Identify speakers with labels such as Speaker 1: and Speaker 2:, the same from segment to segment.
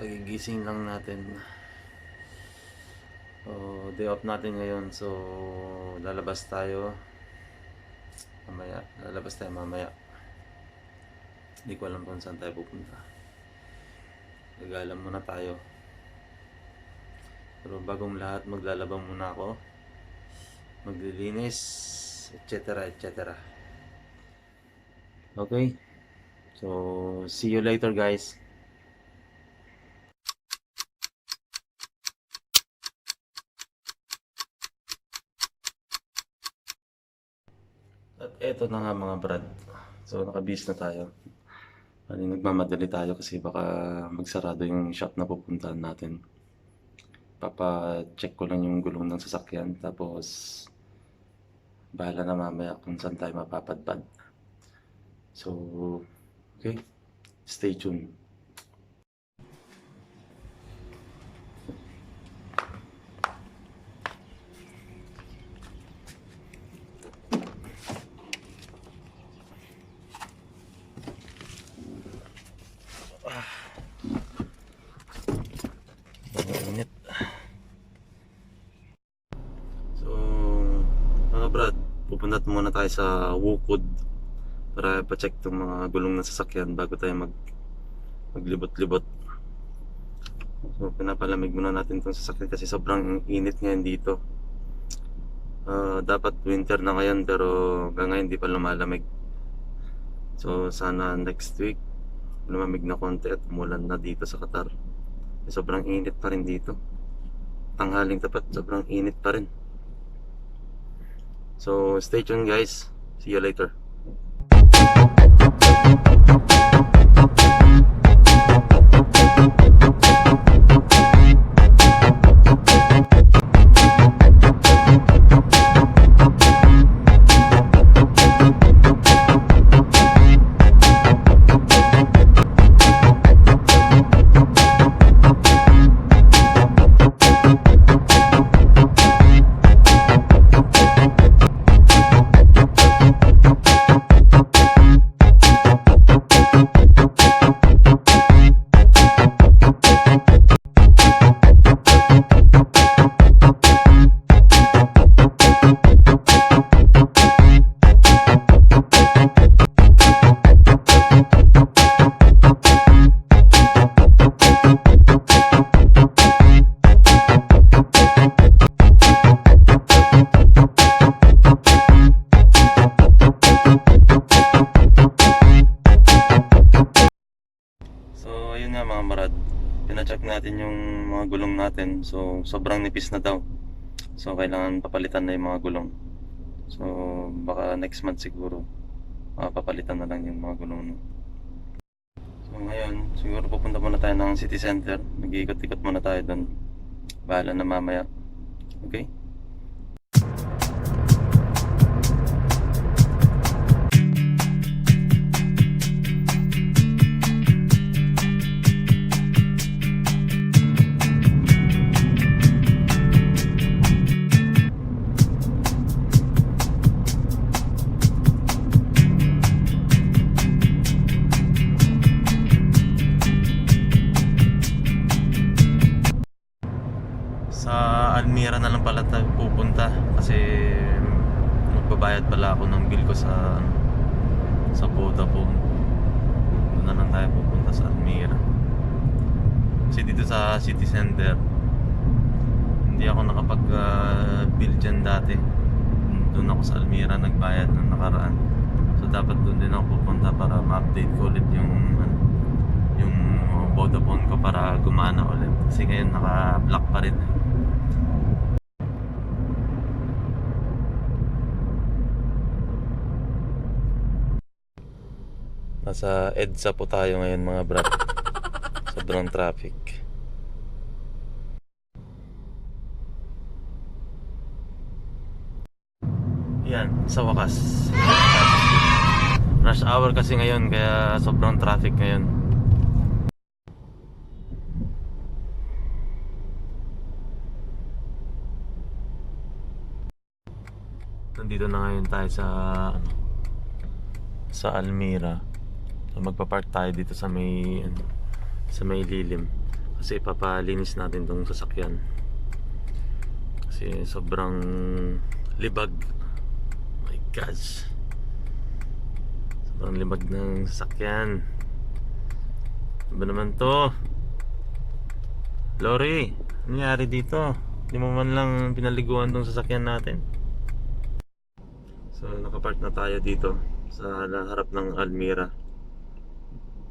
Speaker 1: Kagigising lang natin. Day off natin ngayon. So, lalabas tayo mamaya. Hindi ko alam kung saan tayo pupunta. Gagalan muna tayo. Pero bagong lahat, maglalabang muna ako. Maglilinis, etc. etc. Okay? So, see you later guys. At eto na nga mga brad. So, nakabis na tayo. Nagmamadali tayo kasi baka magsarado yung shop na pupuntahan natin. Papa-check ko lang yung gulong ng sasakyan. Tapos, bahala na mamaya kung saan tayo mapapadpad. So, okay. Stay tuned. Init. So, mga brad, pupunta muna tayo sa Wukod para pa-check tong mga gulong ng sasakyan bago tayo maglibot-libot. So, pinapalamig muna natin tong sasakyan kasi sobrang init ngayon dito. Dapat winter na ngayon pero hanggang ngayon hindi pa lumalamig. So, sana next week lumamig na konti at umulan na dito sa Qatar. Sobrang init pa rin dito. Tanghaling tapat, sobrang init pa rin. So, stay tuned guys. See you later. Mga marad, pina-check natin yung mga gulong natin. So sobrang nipis na daw. So kailangan papalitan na yung mga gulong. So baka next month siguro papalitan na lang yung mga gulong. So ngayon siguro pupunta muna tayo ng city center. Mag-iikot-ikot muna tayo doon. Bahala na mamaya. Okay? Almira na lang pala tayo pupunta kasi magbabayad pala ako ng bill ko sa Vodafone. Doon na lang tayo pupunta sa Almira kasi dito sa city center hindi ako nakapag bill dyan dati. Doon ako sa Almira nagbayad ng nakaraan, so dapat doon din ako pupunta para ma-update ko ulit yung Vodafone ko para gumana ulit kasi ngayon naka-block pa rin. Nasa EDSA po tayo ngayon mga brad. Sobrang traffic. Yan, sa wakas. Rush hour kasi ngayon kaya sobrang traffic ngayon. Nandito na ngayon tayo sa Almira. So magpa-park tayo dito sa may lilim Kasi papalinis natin tong sasakyan. Kasi sobrang libag. My gosh. Sobrang libag ng sasakyan. Ano ba naman to? Lori, ano nangyari dito? Hindi mo man lang pinaliguan tong sasakyan natin. So nakapark na tayo dito sa harap ng Almira.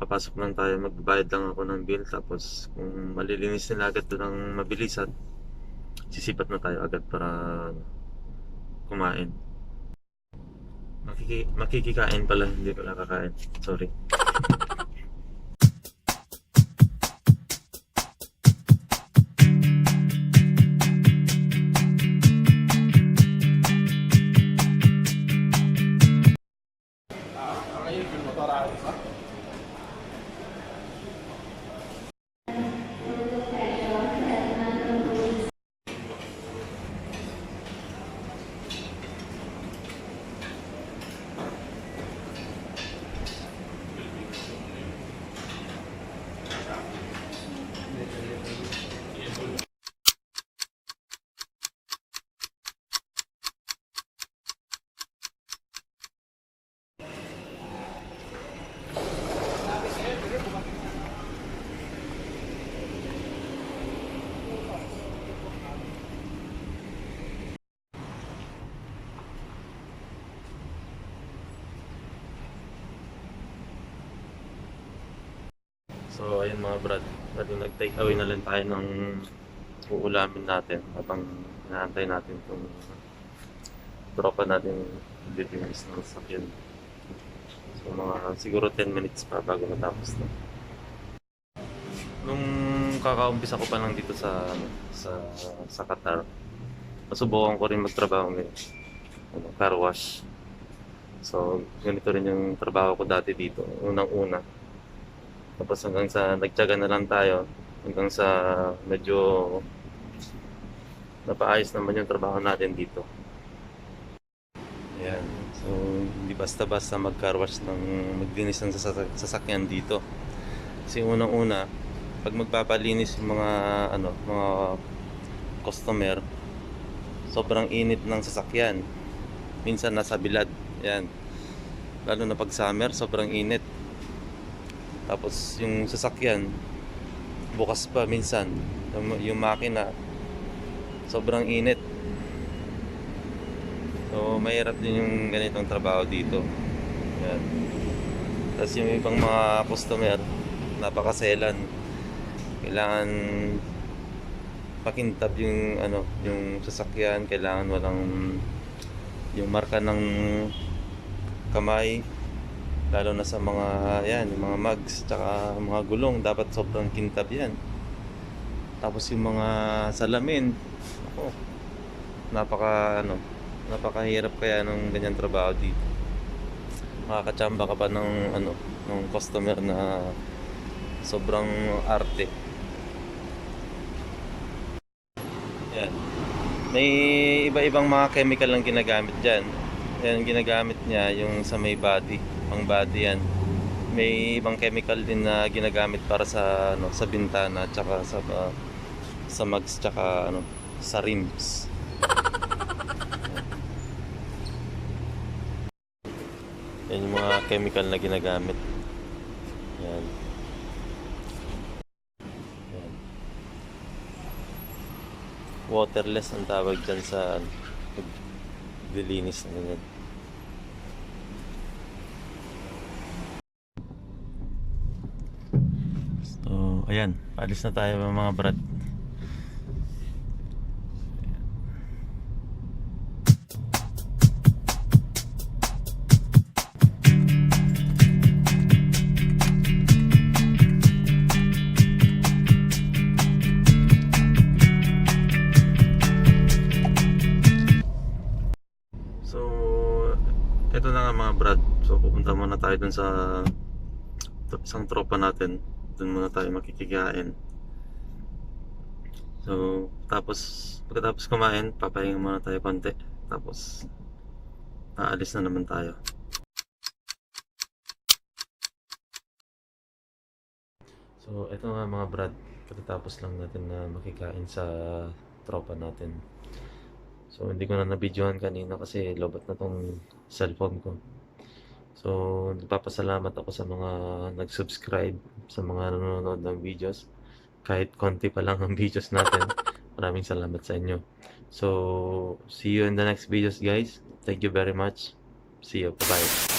Speaker 1: Papasok lang tayo, magbabayad lang ako ng bill. Tapos kung malilinis nila agad ito ng mabilis at sisipat na tayo agad para kumain. Makikikain pala, hindi pala kakain. Sorry. So ayun mga brad, nag-take away na lang tayo ng uulamin natin habang inaantay natin itong tropa natin dilinis ng sakyan. So mga siguro 10 minutes pa bago matapos na. Nung kakaumpisa ko pa lang dito sa Qatar, masubukan ko rin magtrabaho ngayon, car wash. So ganito rin yung trabaho ko dati dito, unang-una. Tapos hanggang sa nagtiyaga na lang tayo, hanggang sa medyo napaayos naman yung trabaho natin dito. Ayan. So hindi basta-basta mag-car wash ng maglinis ng sasakyan dito. Kasi unang-una, pag magpapalinis yung mga customer, sobrang init ng sasakyan. Minsan nasa bilad. Ayan. Lalo na pag summer, sobrang init. Tapos yung sasakyan bukas pa minsan, yung makina sobrang init. So mahirap din yung ganitong trabaho dito. Yan. Tapos yung ibang mga customer napakaselan, kailangan pakintab yung sasakyan, kailangan walang yung marka ng kamay, lalo na sa mga yung mga mugs tsaka mga gulong, dapat sobrang kintab yan. Tapos yung mga salamin, ako, napakahirap kaya ng ganyan trabaho dito. Makakatsamba ka pa ng customer na sobrang arte. Yan. May iba-ibang mga chemical lang ginagamit dyan. Yan, ginagamit niya yung sa may body, pang body yan. May ibang chemical din na ginagamit para sa sa bintana tsaka sa mugs tsaka sa rims. Yan yung mga chemical na ginagamit. Yan. Yan. Waterless ang tawag dyan sa paglilinis na ganyan. So, ayan, paalis na tayo mga brad. So, eto na nga mga brad. So, pupunta muna tayo dun sa isang tropa natin. Dun muna tayo makikikain. So, pagkatapos kumain, papahinga muna tayo konti. Tapos, aalis na naman tayo. So, So, eto nga mga brad, pagkatapos lang natin na makikain sa tropa natin. So, hindi ko na nabidyohan kanina kasi lobat na tong cellphone ko. So, nagpapasalamat ako sa mga nag-subscribe, sa mga nanonood ng videos. Kahit konti pa lang ang videos natin. Maraming salamat sa inyo. So, see you in the next videos guys. Thank you very much. See you. Bye-bye.